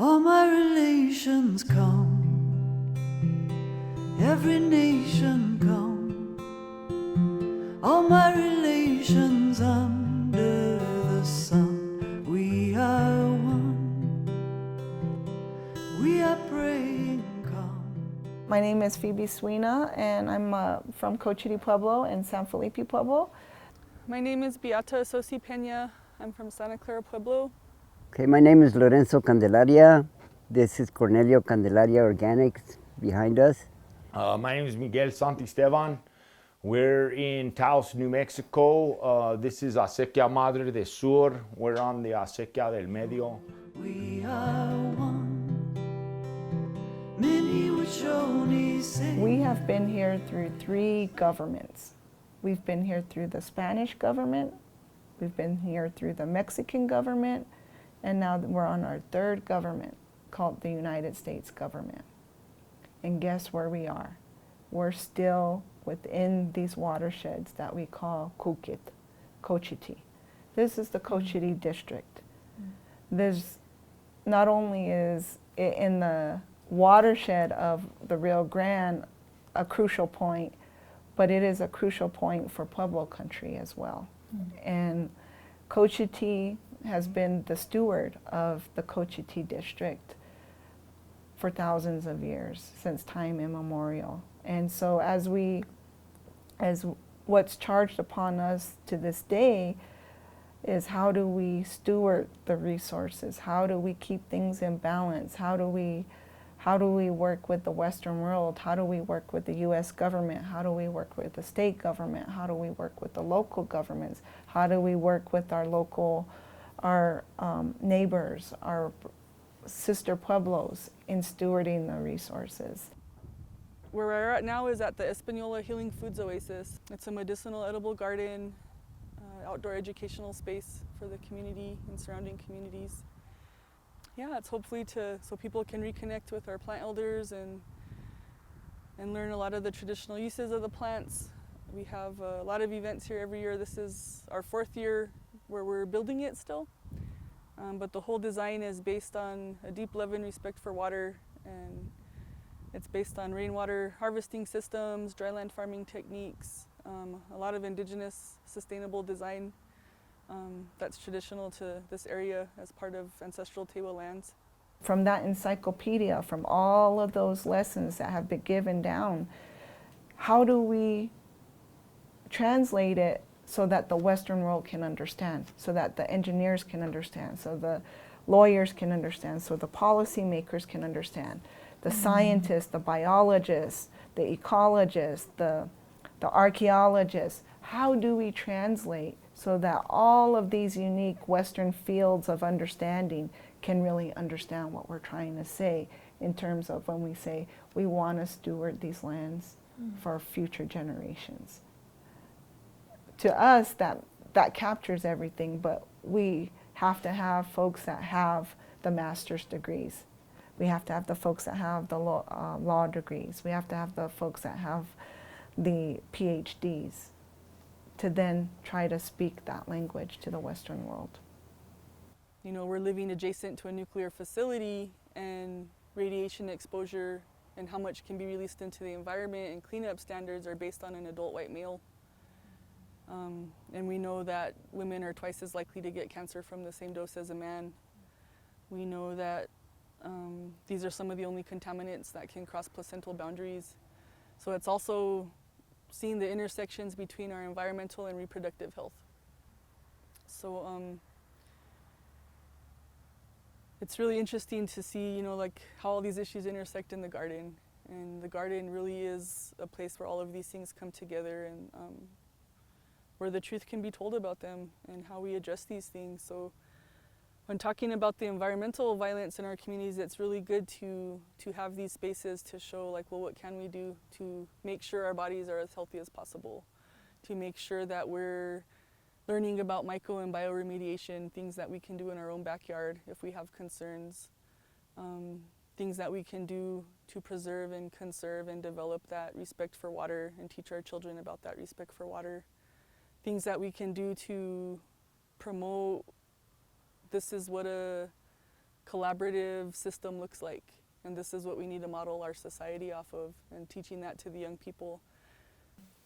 All my relations come, every nation come, all my relations under the sun. We are one, we are praying come. My name is Phoebe Suina, and I'm from Cochiti Pueblo and San Felipe Pueblo. My name is Beata Sosi Peña. I'm from Santa Clara Pueblo. Okay, my name is Lorenzo Candelaria. This is Cornelio Candelaria Organics behind us. My name is Miguel Santisteban. We're in Taos, New Mexico. This is Acequia Madre de Sur. We're on the Acequia del Medio. We are one, many would surely say. We have been here through 3 governments. We've been here through the Spanish government, we've been here through the Mexican government, and now we're on our 3rd government, called the United States government. And guess where we are? We're still within these watersheds that we call Cochiti. This is the Cochiti district. There's not only is it in the watershed of the Rio Grande a crucial point, but it is a crucial point for Pueblo country as well. And Cochiti has been the steward of the Cochiti district for thousands of years, since time immemorial. And so as what's charged upon us to this day is, how do we steward the resources? How do we keep things in balance? How do we work with the Western world? How do we work with the U.S. government? How do we work with the state government? How do we work with the local governments? How do we work with our local, neighbors, our sister pueblos in stewarding the resources? Where we're at now is at the Espanola Healing Foods Oasis. It's a medicinal edible garden, outdoor educational space for the community and surrounding communities. Yeah, it's hopefully so people can reconnect with our plant elders and learn a lot of the traditional uses of the plants. We have a lot of events here every year. This is our 4th year where we're building it still. But the whole design is based on a deep love and respect for water, and it's based on rainwater harvesting systems, dryland farming techniques, a lot of indigenous sustainable design that's traditional to this area as part of ancestral Tewa lands. From that encyclopedia, from all of those lessons that have been given down, how do we translate it so that the Western world can understand, so that the engineers can understand, so the lawyers can understand, so the policymakers can understand, the scientists, the biologists, the ecologists, the archaeologists? How do we translate so that all of these unique Western fields of understanding can really understand what we're trying to say, in terms of when we say we want to steward these lands for future generations? To us, that captures everything, but we have to have folks that have the master's degrees. We have to have the folks that have the law degrees. We have to have the folks that have the PhDs to then try to speak that language to the Western world. You know, we're living adjacent to a nuclear facility, and radiation exposure and how much can be released into the environment and cleanup standards are based on an adult white male. And we know that women are twice as likely to get cancer from the same dose as a man. We know that these are some of the only contaminants that can cross placental boundaries. So it's also seeing the intersections between our environmental and reproductive health. So it's really interesting to see, you know, like how all these issues intersect in the garden. And the garden really is a place where all of these things come together, and where the truth can be told about them and how we address these things. So when talking about the environmental violence in our communities, it's really good to have these spaces to show, like, well, what can we do to make sure our bodies are as healthy as possible, to make sure that we're learning about micro and bioremediation, things that we can do in our own backyard if we have concerns, things that we can do to preserve and conserve and develop that respect for water and teach our children about that respect for water, things that we can do to promote this is what a collaborative system looks like. And this is what we need to model our society off of, and teaching that to the young people.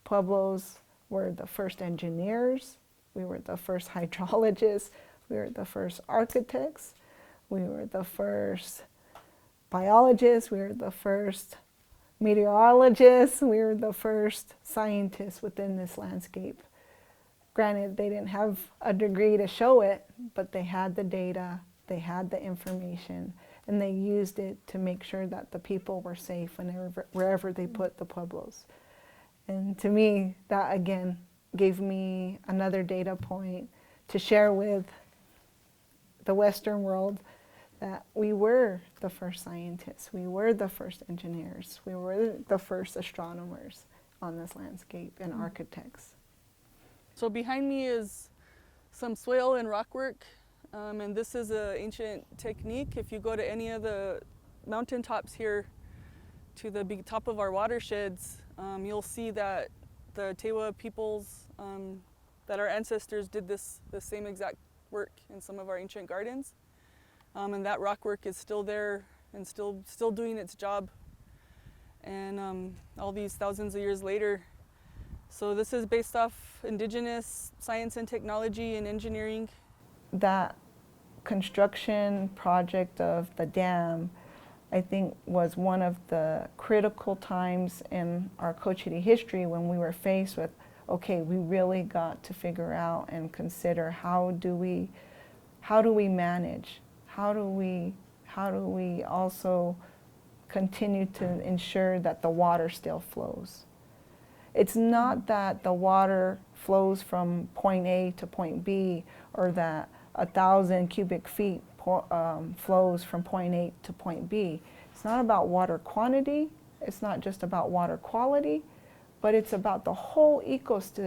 Pueblos were the first engineers, we were the first hydrologists, we were the first architects, we were the first biologists, we were the first meteorologists, we were the first scientists within this landscape. Granted, they didn't have a degree to show it, but they had the data, they had the information, and they used it to make sure that the people were safe wherever they put the pueblos. And to me, that again gave me another data point to share with the Western world that we were the first scientists, we were the first engineers, we were the first astronomers on this landscape and architects. So behind me is some swale and rock work, and this is an ancient technique. If you go to any of the mountaintops here to the big top of our watersheds, you'll see that the Tewa peoples, that our ancestors did the same exact work in some of our ancient gardens. And that rock work is still there and still doing its job. And all these thousands of years later. So this is based off indigenous science and technology and engineering. That construction project of the dam, I think, was one of the critical times in our Cochiti history when we were faced with, okay, we really got to figure out and consider how do we manage, how do we also continue to ensure that the water still flows. It's not that the water flows from point A to point B, or that 1,000 cubic feet flows from point A to point B. It's not about water quantity, it's not just about water quality, but it's about the whole ecosystem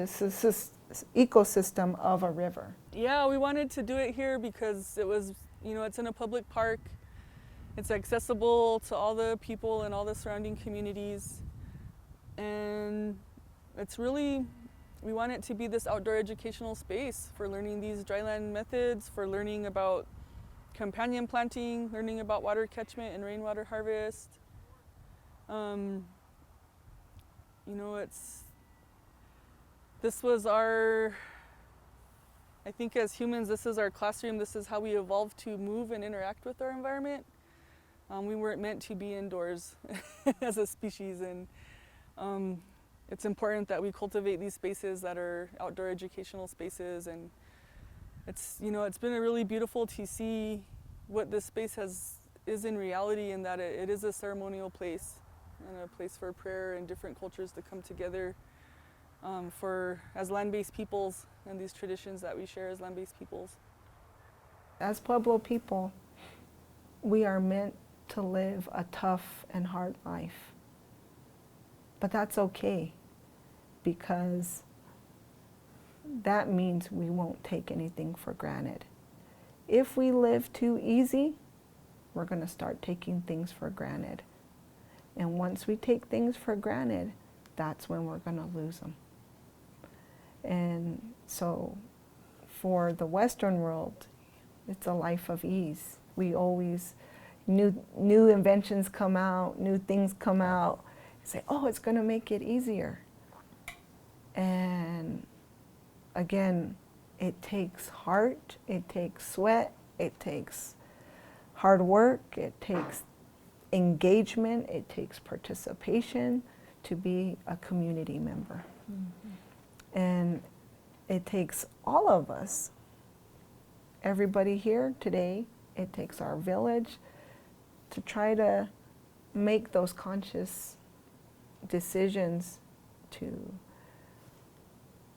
of a river. Yeah, we wanted to do it here because it was, it's in a public park. It's accessible to all the people and all the surrounding communities. And it's really, we want it to be this outdoor educational space for learning these dryland methods, for learning about companion planting, learning about water catchment and rainwater harvest. This was our, I think as humans, this is our classroom. This is how we evolved to move and interact with our environment. We weren't meant to be indoors as a species, and it's important that we cultivate these spaces that are outdoor educational spaces. And it's been really beautiful to see what this space is in reality, in that it is a ceremonial place and a place for prayer and different cultures to come together as land-based peoples, and these traditions that we share as land-based peoples. As Pueblo people, we are meant to live a tough and hard life. But that's okay, because that means we won't take anything for granted. If we live too easy, we're going to start taking things for granted. And once we take things for granted, that's when we're going to lose them. And so for the Western world, it's a life of ease. We always, new inventions come out, new things come out, say, oh, it's going to make it easier. And again, it takes heart, it takes sweat, it takes hard work, it takes engagement, it takes participation to be a community member. Mm-hmm. And it takes all of us, everybody here today, it takes our village to try to make those conscious decisions to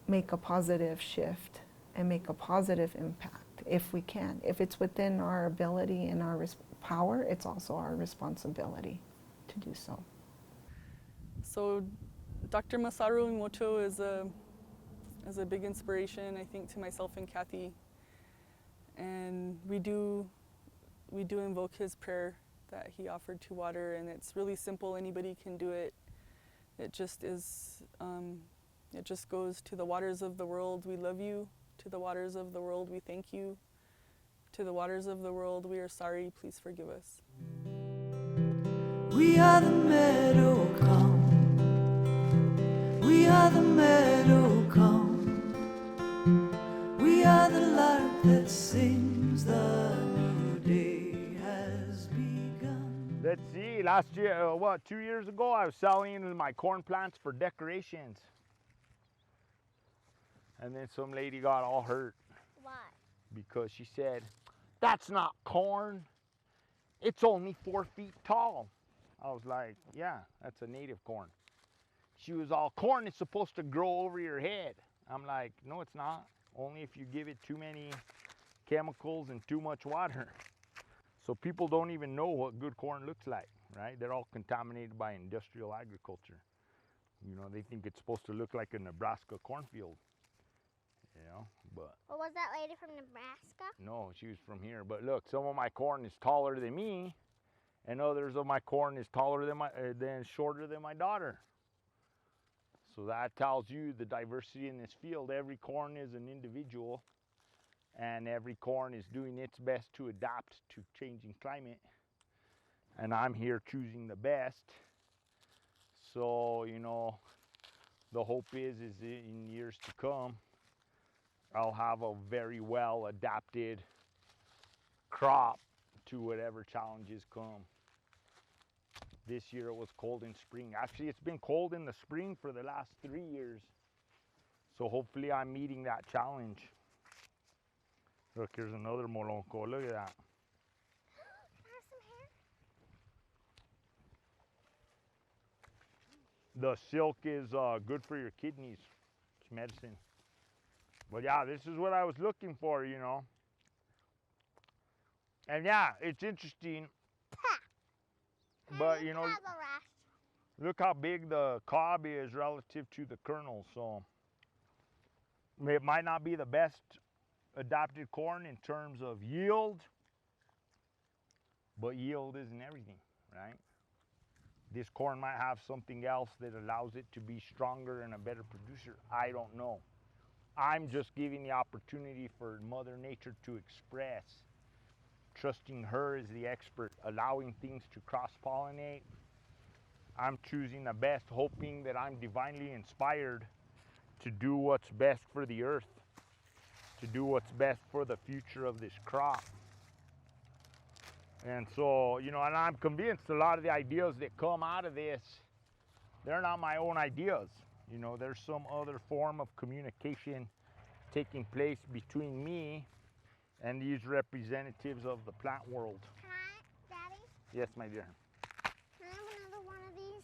make a positive shift and make a positive impact if we can. If it's within our ability and our power, it's also our responsibility to do so. So Dr. Masaru Emoto is a big inspiration, I think, to myself and Kathy. And we do invoke his prayer that he offered to water, and it's really simple. Anybody can do it. It just is, it just goes: to the waters of the world, we love you. To the waters of the world, we thank you. To the waters of the world, we are sorry, please forgive us. We are the meadow, come. We are the meadow, come. We are the lark that sings, the new day has begun. Let's see, last year, 2 years ago, I was selling my corn plants for decorations. And then some lady got all hurt. Why? Because she said, "That's not corn. It's only 4 feet tall." I was like, "Yeah, that's a native corn." She was all, "Corn is supposed to grow over your head." I'm like, "No, it's not. Only if you give it too many chemicals and too much water." So people don't even know what good corn looks like, right? They're all contaminated by industrial agriculture. You know, they think it's supposed to look like a Nebraska cornfield. You know, but Well, was that lady from Nebraska? no, she was from here. But look, some of my corn is taller than me, and others of my corn is taller than shorter than my daughter. So that tells you the diversity in this field. Every corn is an individual, and every corn is doing its best to adapt to changing climate. And I'm here choosing the best. So, you know, the hope is in years to come, I'll have a very well adapted crop to whatever challenges come. This year it was cold in spring. Actually, it's been cold in the spring for the last 3 years. So hopefully I'm meeting that challenge. Look, here's another molonco. Look at that. Has some hair? The silk is good for your kidneys. It's medicine. But yeah, this is what I was looking for, you know. And yeah, it's interesting. But you know, Have a rash. look how big the cob is relative to the kernel. So it might not be the best adapted corn in terms of yield, but yield isn't everything, right? This corn might have something else that allows it to be stronger and a better producer. I don't know. I'm just giving the opportunity for Mother Nature to express, trusting her as the expert, allowing things to cross-pollinate. I'm choosing the best, hoping that I'm divinely inspired to do what's best for the earth, to do what's best for the future of this crop. And so, you know, and I'm convinced a lot of the ideas that come out of this, they're not my own ideas. You know, there's some other form of communication taking place between me and these representatives of the plant world. Can I, Daddy? Yes, my dear. Can I have another one of these?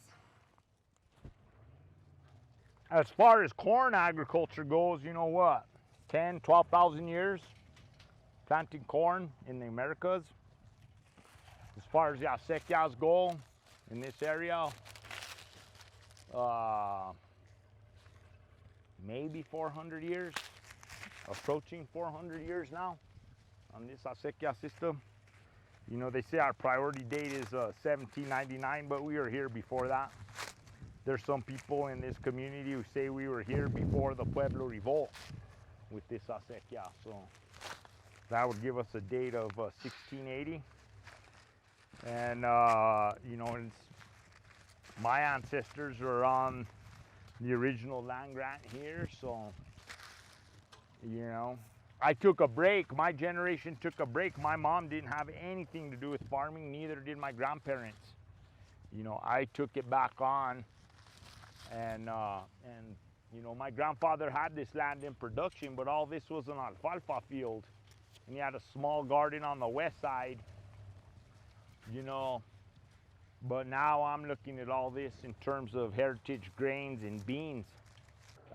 As far as corn agriculture goes, you know what? 10, 12,000 years planting corn in the Americas. As far as the acequias go in this area, maybe 400 years, approaching 400 years now on this acequia system. You know, they say our priority date is 1799, but we were here before that. There's some people in this community who say we were here before the Pueblo Revolt with this acequia. So that would give us a date of 1680. And, you know, my ancestors were on the original land grant here. So, you know, I took a break. My generation took a break. My mom didn't have anything to do with farming, neither did my grandparents. You know, I took it back on, and you know, my grandfather had this land in production, but all this was an alfalfa field, and he had a small garden on the west side, you know. But now I'm looking at all this in terms of heritage grains and beans.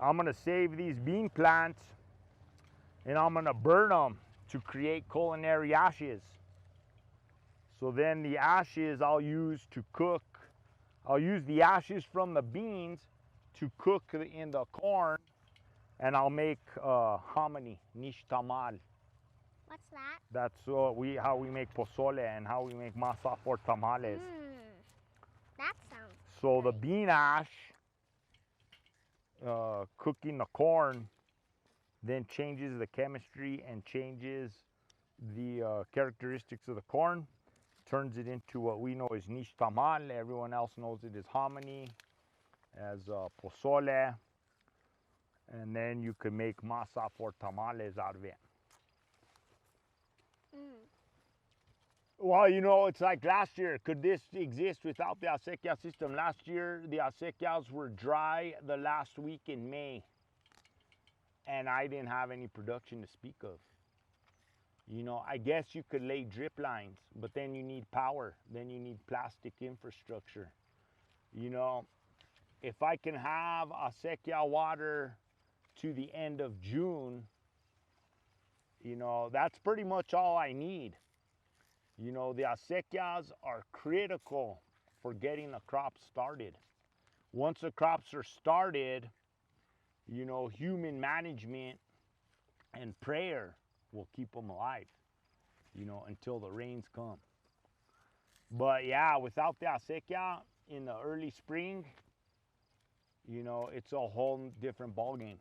I'm gonna save these bean plants and I'm gonna burn them to create culinary ashes. So then the ashes I'll use to cook. I'll use the ashes from the beans to cook in the corn, and I'll make hominy, nishtamal. What's that? That's how we make pozole and how we make masa for tamales. That sounds So the great. bean ash, cooking the corn, then changes the chemistry and changes the characteristics of the corn, turns it into what we know as nixtamal. Everyone else knows it as hominy, as pozole, and then you can make masa for tamales out of it. Well, you know, it's like last year. Could this exist without the acequia system? Last year, the acequias were dry the last week in May, and I didn't have any production to speak of. You know, I guess you could lay drip lines, but then you need power. Then you need plastic infrastructure. You know, if I can have acequia water to the end of June, you know, that's pretty much all I need. You know, the acequias are critical for getting the crop started. Once the crops are started, you know, human management and prayer will keep them alive, you know, until the rains come. But yeah, without the acequia in the early spring, you know, it's a whole different ballgame.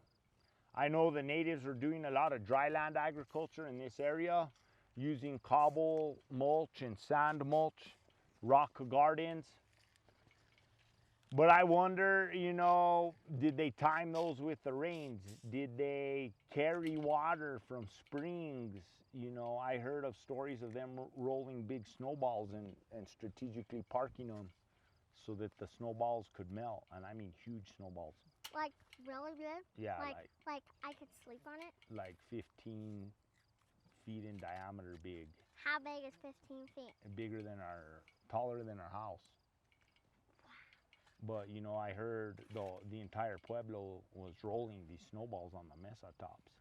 I know the natives are doing a lot of dry land agriculture in this area, using cobble mulch and sand mulch, rock gardens. But I wonder, you know, did they time those with the rains? Did they carry water from springs? You know, I heard of stories of them rolling big snowballs and strategically parking them so that the snowballs could melt. And I mean huge snowballs. Like really big? Yeah, Like I could sleep on it? like 15 feet in diameter big. How big is 15 feet? Taller than our house. But you know, I heard the entire pueblo was rolling these snowballs on the mesa tops,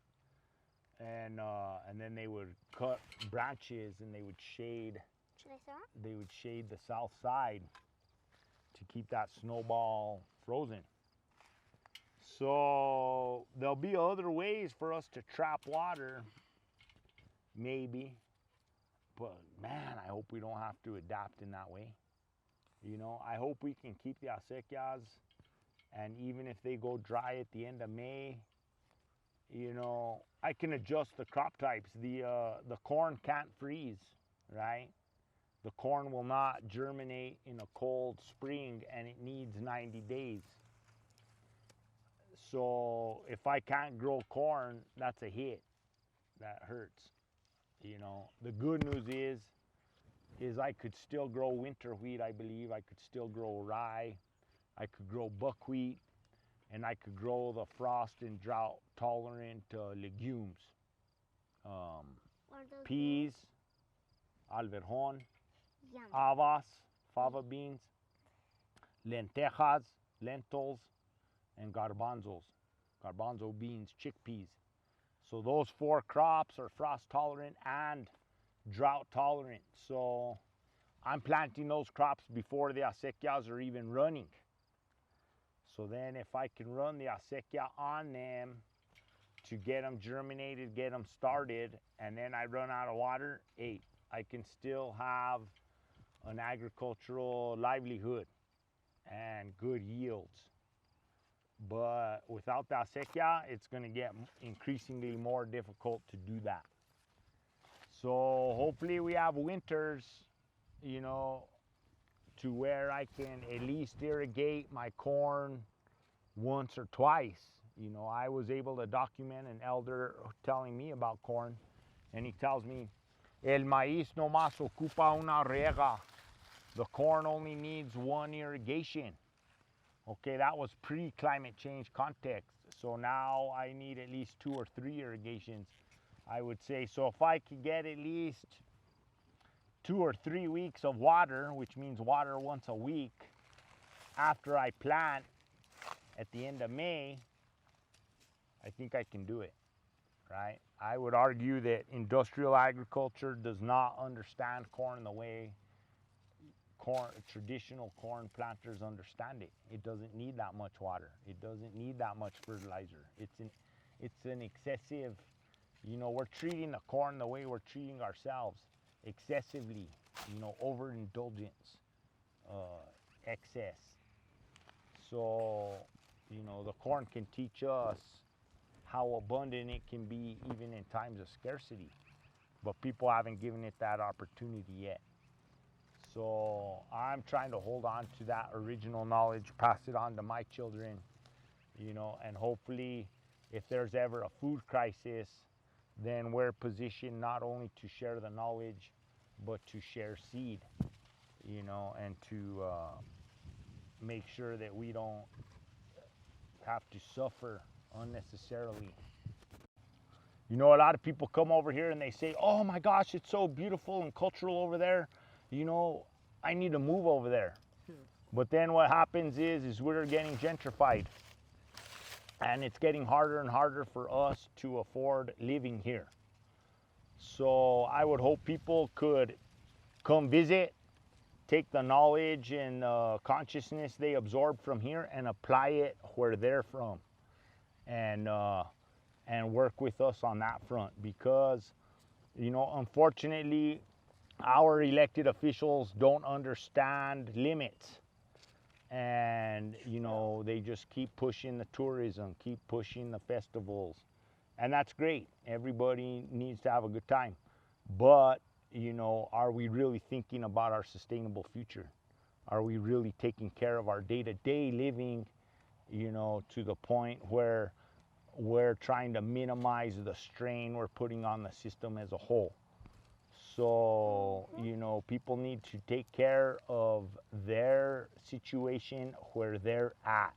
and then they would cut branches and they would shade. Should I start? They would shade the south side to keep that snowball frozen. So there'll be other ways for us to trap water, maybe. But man, I hope we don't have to adapt in that way. You know, I hope we can keep the acequias, and even if they go dry at the end of May, you know, I can adjust the crop types. The corn can't freeze, right? The corn will not germinate in a cold spring, and it needs 90 days. So if I can't grow corn, that's a hit. That hurts. You know, the good news is I could still grow winter wheat, I believe. I could still grow rye. I could grow buckwheat, and I could grow the frost and drought tolerant legumes. Peas, alverjon, Yum. habas, fava beans, lentejas, lentils, and garbanzos, garbanzo beans, chickpeas. So those 4 crops are frost tolerant and drought tolerant. So I'm planting those crops before the acequias are even running. So then if I can run the acequia on them to get them germinated, get them started, and then I run out of water, hey, I can still have an agricultural livelihood and good yields. But without the acequia, it's going to get increasingly more difficult to do that. So hopefully we have winters, you know, to where I can at least irrigate my corn once or twice. You know, I was able to document an elder telling me about corn, and he tells me, el maíz no más ocupa una riega. The corn only needs 1 irrigation. Okay, that was pre-climate change context. So now I need at least 2 or 3 irrigations, I would say. So if I could get at least 2 or 3 weeks of water, which means water once a week, after I plant at the end of May, I think I can do it, right? I would argue that industrial agriculture does not understand corn the way traditional corn planters understand it. It doesn't need that much water. It doesn't need that much fertilizer. It's an excessive, you know, we're treating the corn the way we're treating ourselves, excessively, you know, overindulgence, excess. So, you know, the corn can teach us how abundant it can be even in times of scarcity. but people haven't given it that opportunity yet. So I'm trying to hold on to that original knowledge, pass it on to my children, you know, and hopefully if there's ever a food crisis, then we're positioned not only to share the knowledge, but to share seed, you know, and to make sure that we don't have to suffer unnecessarily. You know, a lot of people come over here and they say, oh my gosh, it's so beautiful and cultural over there. You know, I need to move over there. But then what happens is we're getting gentrified. And it's getting harder and harder for us to afford living here. So I would hope people could come visit, take the knowledge and consciousness they absorb from here and apply it where they're from. And work with us on that front, because, you know, unfortunately, our elected officials don't understand limits. And, you know, they just keep pushing the tourism, keep pushing the festivals. And that's great. Everybody needs to have a good time. But, you know, are we really thinking about our sustainable future? Are we really taking care of our day-to-day living, you know, to the point where we're trying to minimize the strain we're putting on the system as a whole? So, you know, people need to take care of their situation where they're at.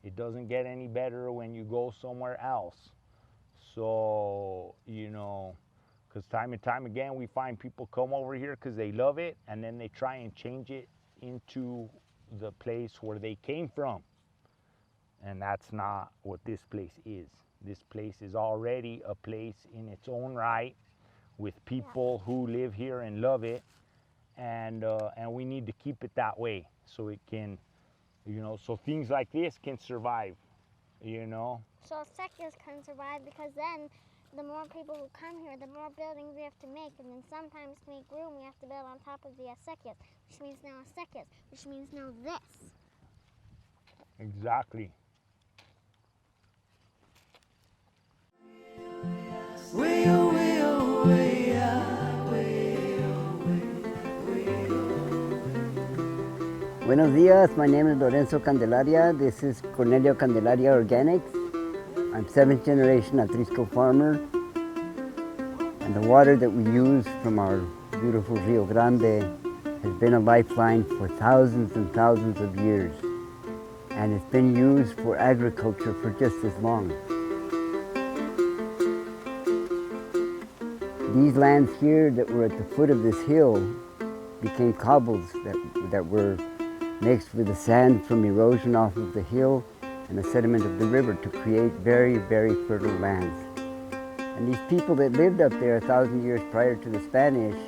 It doesn't get any better when you go somewhere else. So, you know, because time and time again, we find people come over here because they love it, and then they try and change it into the place where they came from. And that's not what this place is. This place is already a place in its own right, with people who live here and love it, and we need to keep it that way so it can, you know, so things like this can survive, you know. So acequias can survive, because then the more people who come here, the more buildings we have to make, and then sometimes to make room we have to build on top of the acequias, which means no acequias, which means no this. Exactly. Way oh, way oh, way ah, way oh, way oh. Buenos dias, my name is Lorenzo Candelaria. This is Cornelio Candelaria Organics. I'm 7th generation Atrisco farmer. And the water that we use from our beautiful Rio Grande has been a lifeline for thousands and thousands of years. And it's been used for agriculture for just as long. These lands here that were at the foot of this hill became cobbles that were mixed with the sand from erosion off of the hill and the sediment of the river to create very, very fertile lands. And these people that lived up there 1,000 years prior to the Spanish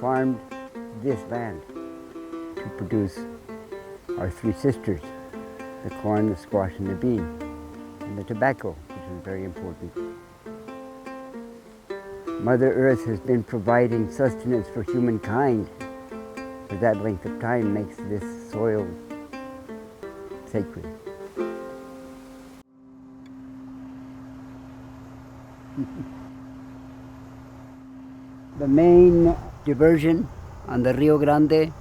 farmed this land to produce our three sisters, the corn, the squash, and the bean, and the tobacco, which is very important. Mother Earth has been providing sustenance for humankind for that length of time, makes this soil sacred. The main diversion on the Rio Grande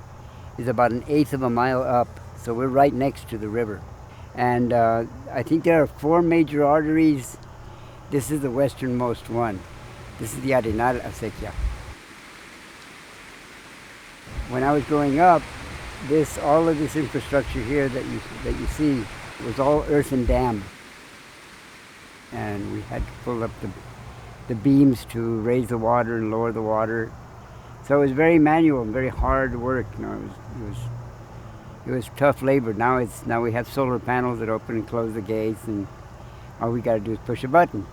is about 1/8 of a mile up, so we're right next to the river. And I think there are 4 major arteries. This is the westernmost one. This is the Arenal Acequia. When I was growing up, all of this infrastructure here that you see was all earthen dam, and we had to pull up the beams to raise the water and lower the water. So it was very manual and very hard work. You know, it was tough labor. Now we have solar panels that open and close the gates, and all we got to do is push a button.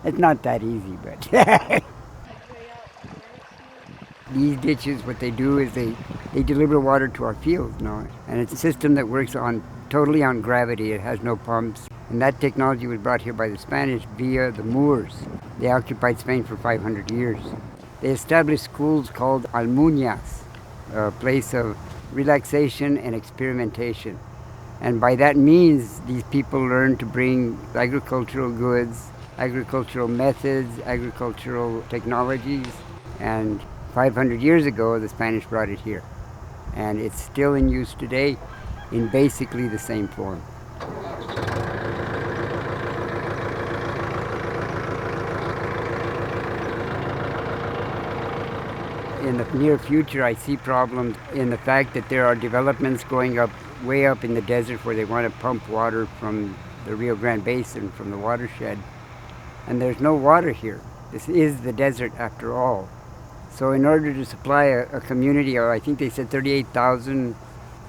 It's not that easy, but these ditches, what they do is they deliver water to our fields, you know, and it's a system that works totally on gravity. It has no pumps, and that technology was brought here by the Spanish via the Moors. They occupied Spain for 500 years. They established schools called almuñas, a place of relaxation and experimentation. And by that means, these people learned to bring agricultural goods agricultural methods, agricultural technologies, and 500 years ago the Spanish brought it here. And it's still in use today in basically the same form. In the near future, I see problems in the fact that there are developments going up, way up in the desert where they want to pump water from the Rio Grande Basin, from the watershed. And there's no water here. This is the desert after all. So in order to supply a community of, I think they said 38,000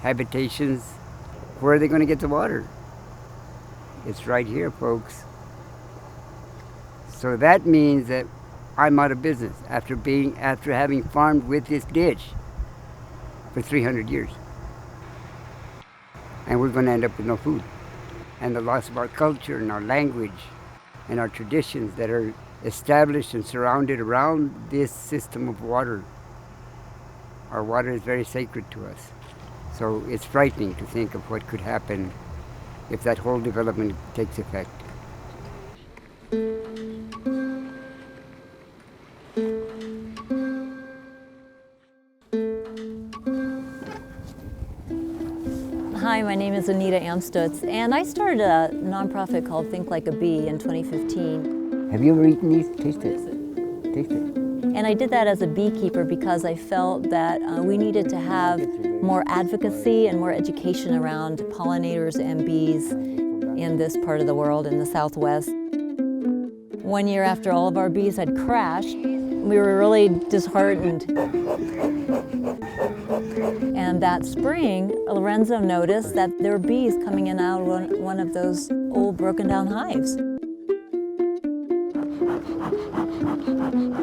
habitations, where are they going to get the water? It's right here, folks. So that means that I'm out of business after having farmed with this ditch for 300 years. And we're going to end up with no food. And the loss of our culture and our language and our traditions that are established and surrounded around this system of water. Our water is very sacred to us. So it's frightening to think of what could happen if that whole development takes effect. Hi, my name is Anita Amstutz, and I started a nonprofit called Think Like a Bee in 2015. Have you ever eaten these? Taste it. Taste it. And I did that as a beekeeper because I felt that we needed to have more advocacy and more education around pollinators and bees in this part of the world, in the Southwest. 1 year after all of our bees had crashed, we were really disheartened. And that spring, Lorenzo noticed that there were bees coming in out of one of those old broken down hives.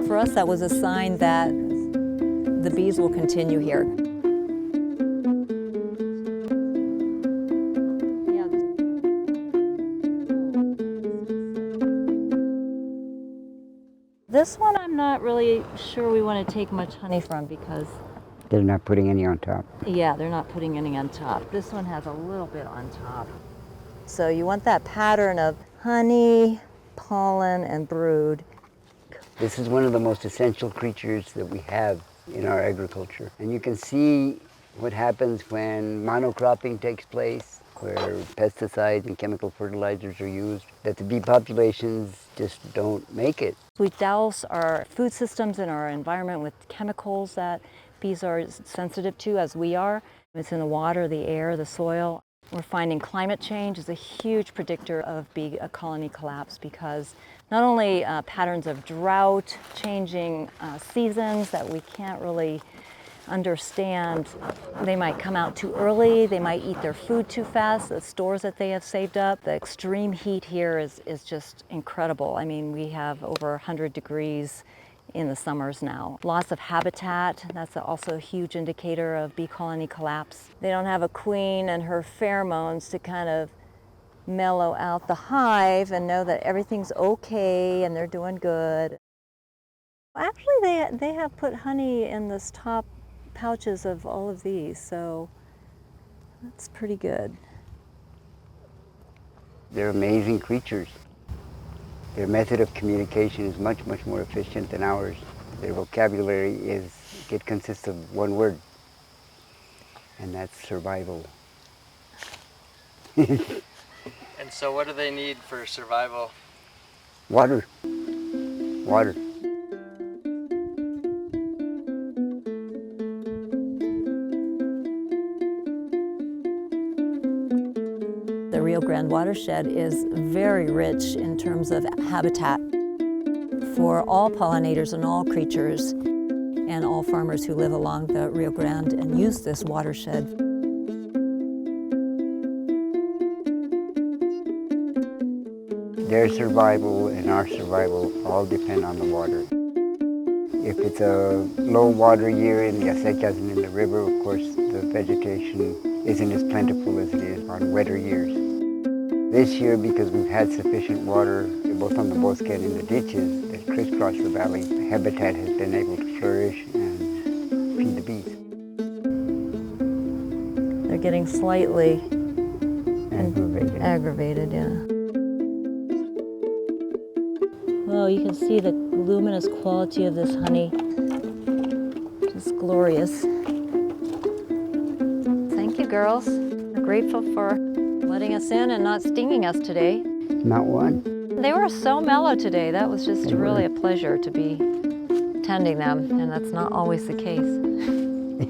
For us, that was a sign that the bees will continue here. This one I'm not really sure we want to take much honey from because they're not putting any on top. Yeah, they're not putting any on top. This one has a little bit on top. So you want that pattern of honey, pollen, and brood. This is one of the most essential creatures that we have in our agriculture. And you can see what happens when monocropping takes place, where pesticides and chemical fertilizers are used, that the bee populations just don't make it. We douse our food systems and our environment with chemicals that bees are sensitive to, as we are. It's in the water, the air, the soil. We're finding climate change is a huge predictor of bee colony collapse because not only patterns of drought, changing seasons that we can't really understand. They might come out too early, they might eat their food too fast, the stores that they have saved up. The extreme heat here is just incredible. I mean, we have over 100 degrees in the summers now. Loss of habitat, that's also a huge indicator of bee colony collapse. They don't have a queen and her pheromones to kind of mellow out the hive and know that everything's okay and they're doing good. Actually, they have put honey in this top pouches of all of these, so that's pretty good. They're amazing creatures. Their method of communication is much, much more efficient than ours. Their vocabulary consists of one word, and that's survival. And so what do they need for survival? Water. Water. The Rio Grande watershed is very rich in terms of habitat for all pollinators and all creatures and all farmers who live along the Rio Grande and use this watershed. Their survival and our survival all depend on the water. If it's a low water year in the acequias and in the river, of course, the vegetation isn't as plentiful as it is on wetter years. This year, because we've had sufficient water, both on the bosque and in the ditches that crisscross the valley, the habitat has been able to flourish and feed the bees. They're getting slightly Aggravated. aggravated, yeah. Oh, you can see the luminous quality of this honey. Just glorious. Thank you, girls. We're grateful for letting us in and not stinging us today. Not one. They were so mellow today. That was just They were. really a pleasure to be tending them, and that's not always the case.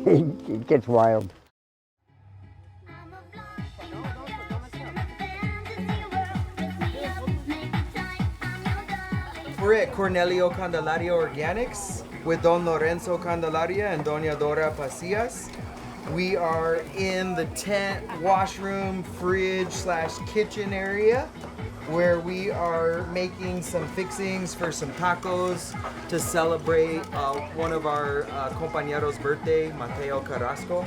It gets wild. We're at Cornelio Candelaria Organics with Don Lorenzo Candelaria and Doña Dora Pasillas. We are in the tent, washroom, fridge / kitchen area where we are making some fixings for some tacos to celebrate one of our compañeros' birthday, Mateo Carrasco.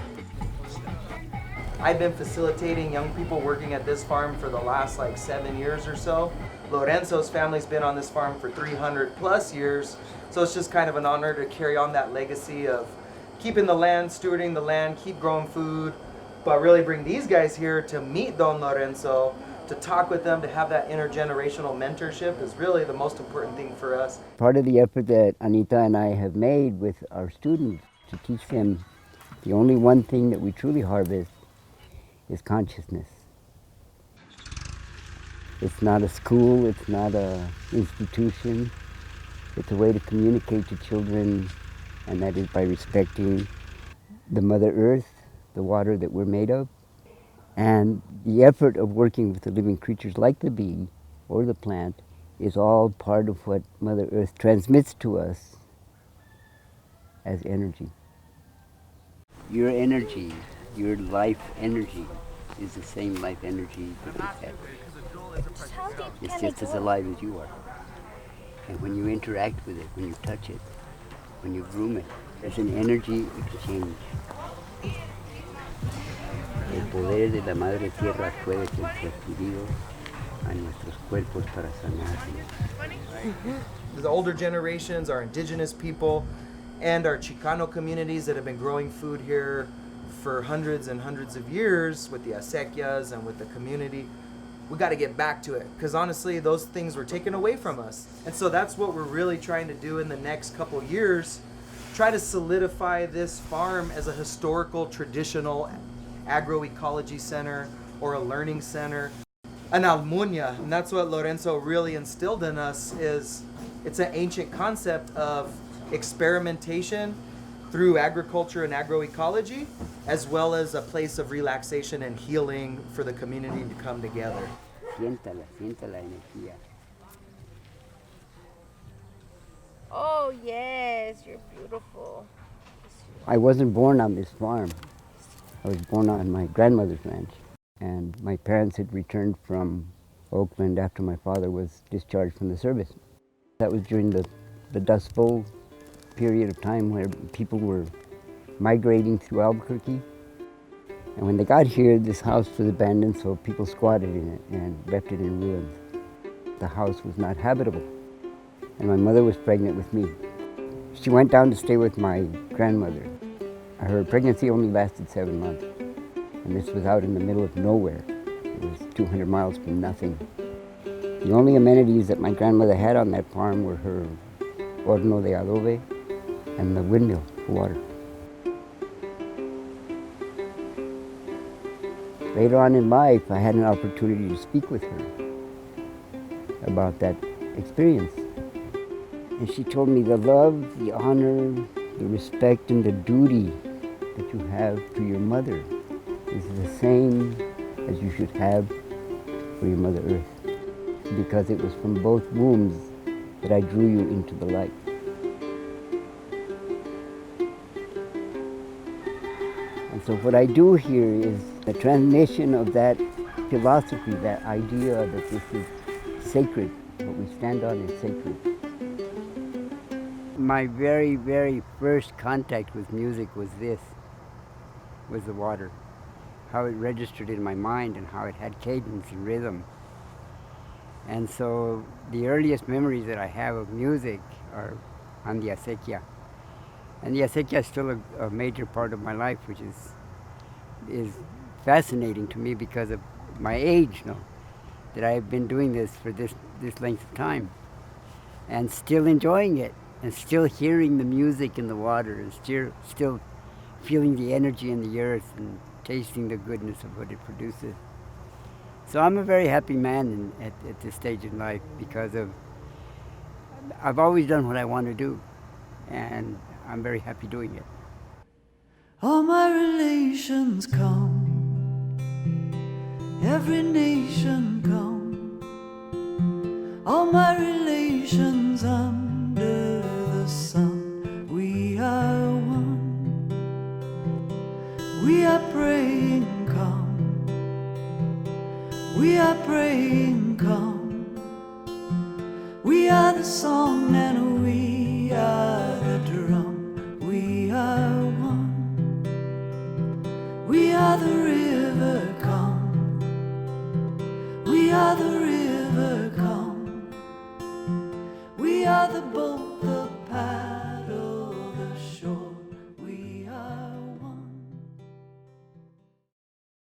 I've been facilitating young people working at this farm for the last 7 years or so. Lorenzo's family's been on this farm for 300 plus years, so it's just kind of an honor to carry on that legacy of keeping the land, stewarding the land, keep growing food, but really bring these guys here to meet Don Lorenzo, to talk with them, to have that intergenerational mentorship is really the most important thing for us. Part of the effort that Anita and I have made with our students to teach them the only one thing that we truly harvest is consciousness. It's not a school, it's not an institution. It's a way to communicate to children, and that is by respecting the Mother Earth, the water that we're made of, and the effort of working with the living creatures like the bee or the plant is all part of what Mother Earth transmits to us as energy. Your energy, your life energy, is the same life energy that we have. It's just as alive as you are. And when you interact with it, when you touch it, when you groom it, there's an energy exchange. El poder de la Madre Tierra puede ser transferido a nuestros cuerpos para sanarnos. The older generations, our indigenous people, and our Chicano communities that have been growing food here for hundreds and hundreds of years with the acequias and with the community, we got to get back to it, because honestly those things were taken away from us. And so that's what we're really trying to do in the next couple years, try to solidify this farm as a historical, traditional agroecology center or a learning center, an almunia. And that's what Lorenzo really instilled in us. Is it's an ancient concept of experimentation through agriculture and agroecology, as well as a place of relaxation and healing for the community to come together. Sienta la energía. Oh yes, you're beautiful. I wasn't born on this farm. I was born on my grandmother's ranch. And my parents had returned from Oakland after my father was discharged from the service. That was during the Dust Bowl period of time where people were migrating through Albuquerque. And when they got here, this house was abandoned, so people squatted in it and left it in ruins. The house was not habitable, and my mother was pregnant with me. She went down to stay with my grandmother. Her pregnancy only lasted 7 months, and this was out in the middle of nowhere. It was 200 miles from nothing. The only amenities that my grandmother had on that farm were her horno de adobe and the windmill for water. Later on in life, I had an opportunity to speak with her about that experience. And she told me the love, the honor, the respect, and the duty that you have to your mother is the same as you should have for your Mother Earth, because it was from both wombs that I drew you into the light. And so what I do here is the transmission of that philosophy, that idea that this is sacred, what we stand on is sacred. My very, very first contact with music was the water. How it registered in my mind and how it had cadence and rhythm. And so the earliest memories that I have of music are on the acequia. And the acequia is still a major part of my life, which is fascinating to me because of my age, that I've been doing this for this length of time. and still enjoying it, and still hearing the music in the water, and still feeling the energy in the earth and tasting the goodness of what it produces. So I'm a very happy man at this stage in life because I've always done what I want to do, and I'm very happy doing it. All my relations come, every nation come, all my relations under the sun. We are one, we are praying come, we are praying come. We are the song and we are the drum. We are one, we are the